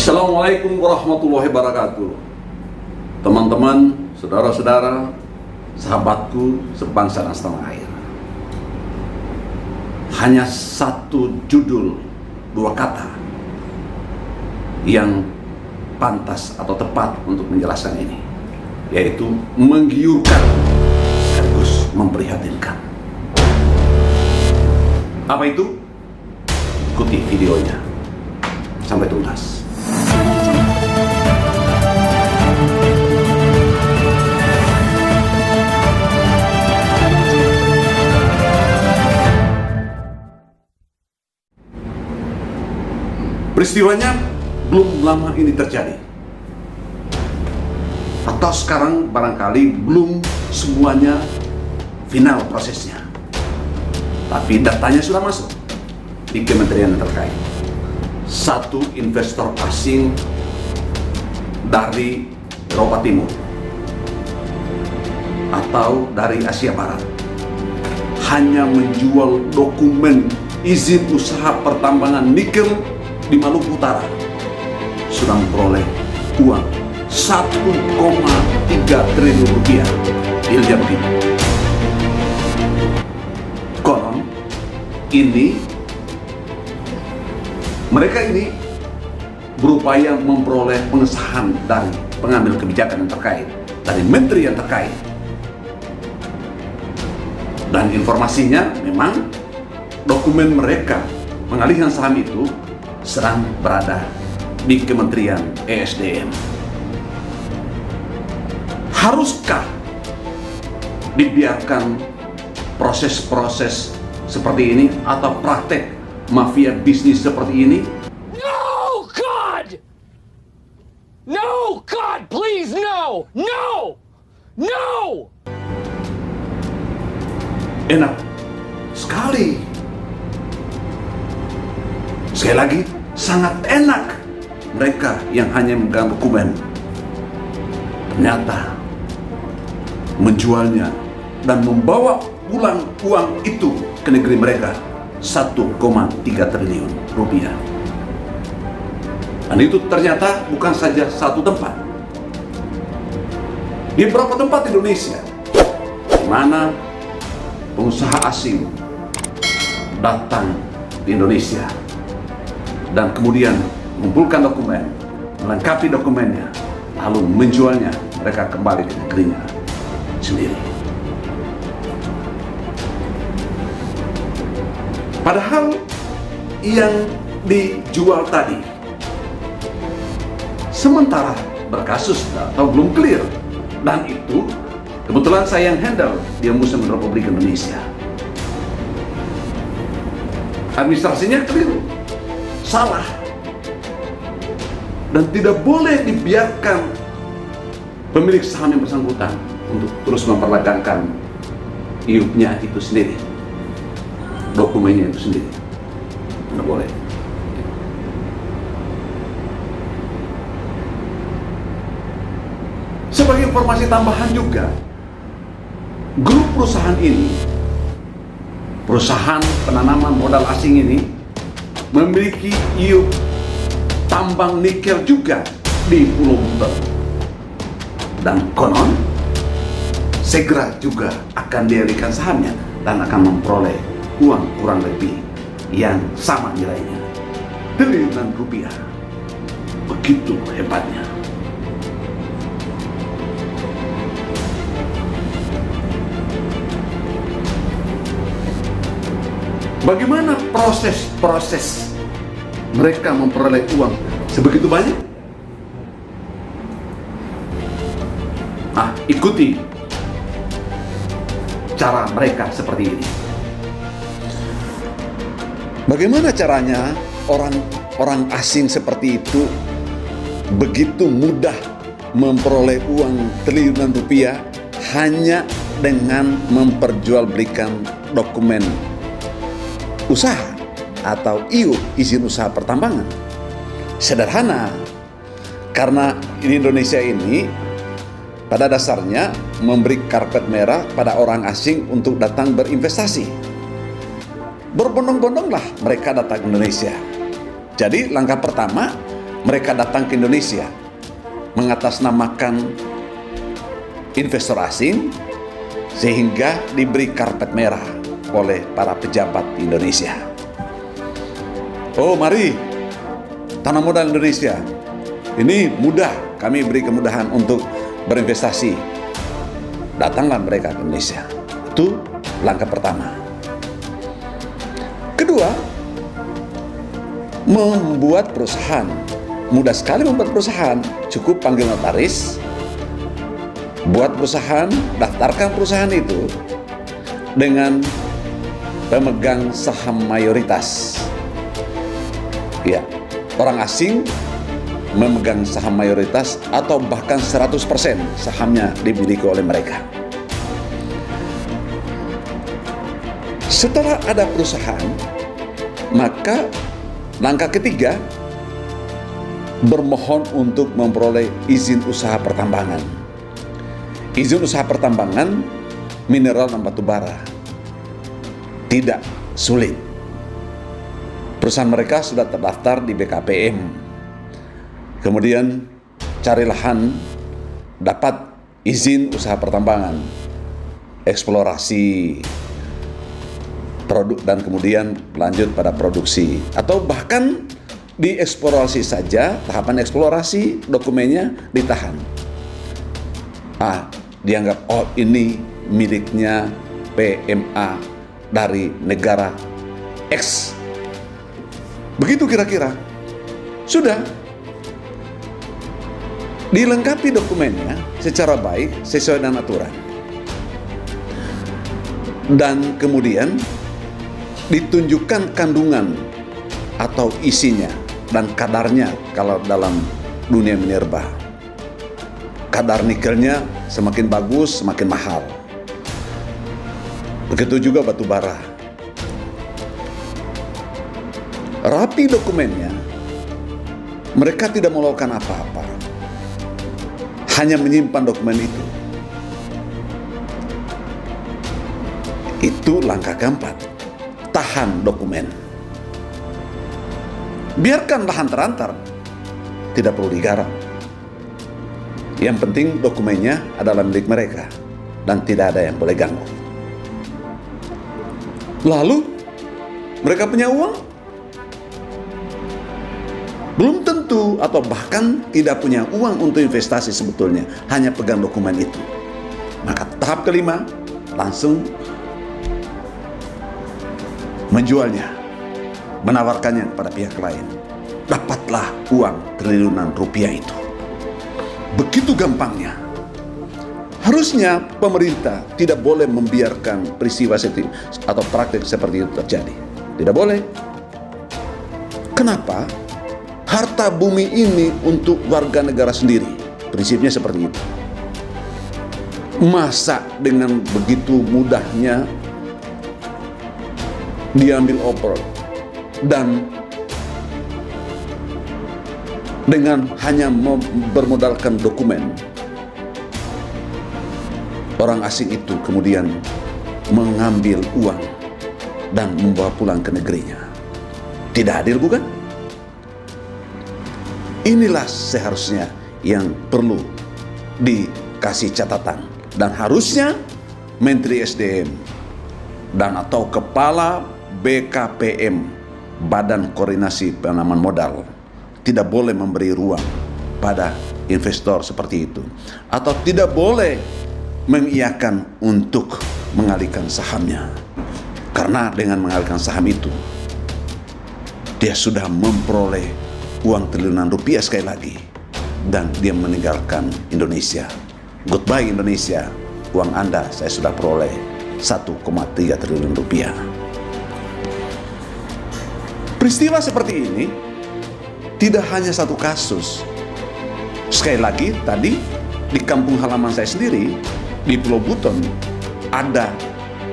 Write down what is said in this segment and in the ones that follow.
Assalamualaikum warahmatullahi wabarakatuh. Teman-teman, saudara-saudara, sahabatku sebangsa dan setanah air. Hanya satu judul, dua kata yang pantas atau tepat untuk menjelaskan ini, yaitu menggiurkan sekaligus memprihatinkan. Apa itu? Ikuti videonya sampai tuntas. Peristiwanya belum lama ini terjadi, atau sekarang barangkali belum semuanya final prosesnya, tapi datanya sudah masuk di kementerian yang terkait. Satu investor asing dari Eropa Timur atau dari Asia Barat hanya menjual dokumen izin usaha pertambangan nikel di Maluku Utara sudah memperoleh uang 1,3 triliun rupiah. Ilja begini. Konon mereka ini berupaya memperoleh pengesahan dari pengambil kebijakan yang terkait, dari menteri yang terkait. Dan informasinya memang dokumen mereka pengalihan saham itu sedang berada di Kementerian ESDM. Haruskah dibiarkan proses-proses seperti ini atau praktek mafia bisnis seperti ini? No, God! No, God, please, no! No! No! Enak sekali. Sekali lagi, sangat enak mereka yang hanya memegang dokumen ternyata menjualnya dan membawa pulang uang itu ke negeri mereka 1,3 triliun rupiah. Dan itu ternyata bukan saja satu tempat, di beberapa tempat di Indonesia di mana pengusaha asing datang di Indonesia dan kemudian mengumpulkan dokumen, melengkapi dokumennya, lalu menjualnya mereka kembali ke negerinya sendiri. Padahal yang dijual tadi sementara berkasus atau belum clear, dan itu kebetulan saya yang handle di Ombudsman Republik Indonesia. Administrasinya keliru, salah, dan tidak boleh dibiarkan pemilik saham yang bersangkutan untuk terus memperdagangkan iupnya itu sendiri, dokumennya itu sendiri. Tidak boleh. Sebagai informasi tambahan juga, grup perusahaan ini, perusahaan penanaman modal asing ini, memiliki iup tambang nikel juga di Pulau Buntel. Dan konon segera juga akan dialihkan sahamnya dan akan memperoleh uang kurang lebih yang sama nilainya, triliunan rupiah. Begitu hebatnya. Bagaimana proses mereka memperoleh uang sebegitu banyak? Ikuti cara mereka seperti ini. Bagaimana caranya orang asing seperti itu begitu mudah memperoleh uang triliunan rupiah hanya dengan memperjualbelikan dokumen usaha atau IUP, izin usaha pertambangan? Sederhana, karena di Indonesia ini pada dasarnya memberi karpet merah pada orang asing untuk datang berinvestasi. Berbondong-bondonglah mereka datang ke Indonesia. Jadi langkah pertama, mereka datang ke Indonesia mengatasnamakan investor asing sehingga diberi karpet merah oleh para pejabat di Indonesia. Oh, mari tanam modal Indonesia. Ini mudah, kami beri kemudahan untuk berinvestasi. Datanglah mereka ke Indonesia. Itu langkah pertama. Kedua, membuat perusahaan. Mudah sekali membuat perusahaan. Cukup panggil notaris, buat perusahaan, daftarkan perusahaan itu dengan pemegang saham mayoritas. Ya, orang asing memegang saham mayoritas atau bahkan 100% sahamnya dimiliki oleh mereka. Setelah ada perusahaan, maka langkah ketiga, bermohon untuk memperoleh izin usaha pertambangan. Izin usaha pertambangan mineral dan batu bara tidak sulit. Perusahaan mereka sudah terdaftar di BKPM. Kemudian cari lahan, dapat izin usaha pertambangan, eksplorasi produk, dan kemudian lanjut pada produksi. Atau bahkan di eksplorasi saja, tahapan eksplorasi, dokumennya ditahan. Dianggap, oh ini miliknya PMA dari negara X. Begitu kira-kira. Sudah. Dilengkapi dokumennya secara baik, sesuai dengan aturan. Dan kemudian ditunjukkan kandungan atau isinya dan kadarnya kalau dalam dunia minerba. Kadar nikelnya semakin bagus, semakin mahal. Begitu juga batu bara. Rapi dokumennya, mereka tidak melakukan apa-apa. Hanya menyimpan dokumen itu. Itu langkah keempat. Tahan dokumen. Biarkan lahan terantar, tidak perlu digarap. Yang penting dokumennya adalah milik mereka dan tidak ada yang boleh ganggu. Lalu mereka punya uang? Belum tentu, atau bahkan tidak punya uang untuk investasi sebetulnya, hanya pegang dokumen itu. Maka tahap kelima, langsung menjualnya, menawarkannya kepada pihak lain. Dapatlah uang triliunan rupiah itu. Begitu gampangnya. Harusnya pemerintah tidak boleh membiarkan peristiwa atau praktik seperti itu terjadi. Tidak boleh. Kenapa? Harta bumi ini untuk warga negara sendiri. Prinsipnya seperti itu. Masa dengan begitu mudahnya diambil oper dan dengan hanya bermodalkan dokumen, orang asing itu kemudian mengambil uang dan membawa pulang ke negerinya. Tidak adil, bukan? Inilah seharusnya yang perlu dikasih catatan. Dan harusnya Menteri SDM dan atau Kepala BKPM, Badan Koordinasi Penanaman Modal, tidak boleh memberi ruang pada investor seperti itu. Atau tidak boleh mengiyakan untuk mengalihkan sahamnya. Karena dengan mengalihkan saham itu, dia sudah memperoleh uang triliunan rupiah sekali lagi. Dan dia meninggalkan Indonesia. Goodbye Indonesia, uang Anda saya sudah peroleh 1,3 triliun rupiah. Peristiwa seperti ini tidak hanya satu kasus. Sekali lagi tadi di kampung halaman saya sendiri di Pulau Buton ada,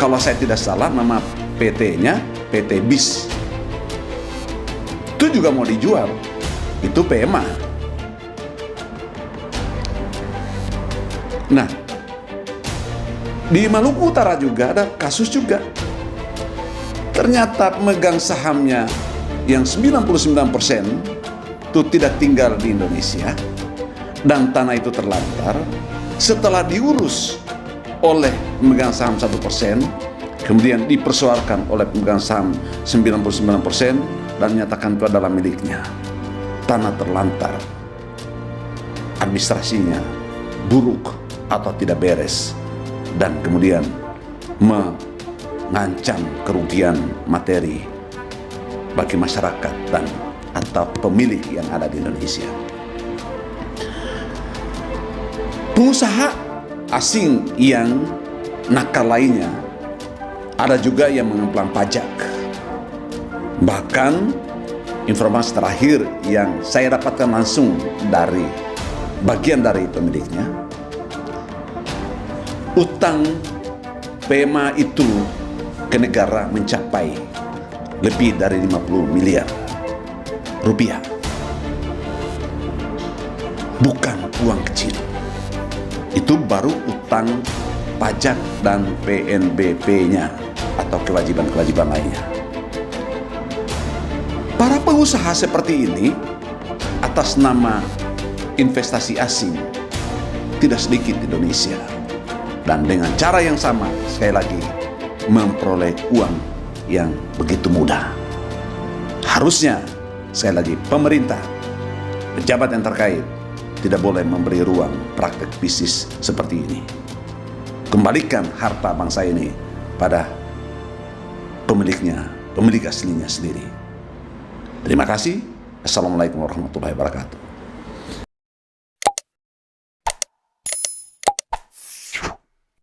kalau saya tidak salah nama PT-nya PT BIS. Itu juga mau dijual. Itu PMA. Nah, di Maluku Utara juga ada kasus juga. Ternyata pemegang sahamnya yang 99% itu tidak tinggal di Indonesia dan tanah itu terlantar setelah diurus oleh pemegang saham 1%, kemudian dipersoalkan oleh pemegang saham 99% dan menyatakan itu adalah miliknya. Tanah terlantar, administrasinya buruk atau tidak beres, dan kemudian mengancam kerugian materi bagi masyarakat dan atau pemilik yang ada di Indonesia. Pengusaha asing yang nakal lainnya ada juga yang mengemplang pajak. Bahkan informasi terakhir yang saya dapatkan langsung dari bagian dari pemiliknya, utang PMA itu ke negara mencapai lebih dari 50 miliar rupiah. Bukan uang kecil. Itu baru utang pajak dan PNBP-nya atau kewajiban-kewajiban lainnya. Para pengusaha seperti ini atas nama investasi asing tidak sedikit di Indonesia, dan dengan cara yang sama sekali lagi memperoleh uang yang begitu mudah. Harusnya sekali lagi pemerintah, pejabat yang terkait tidak boleh memberi ruang praktek bisnis seperti ini. Kembalikan harta bangsa ini pada pemiliknya, pemilik aslinya sendiri. Terima kasih. Assalamualaikum warahmatullahi wabarakatuh.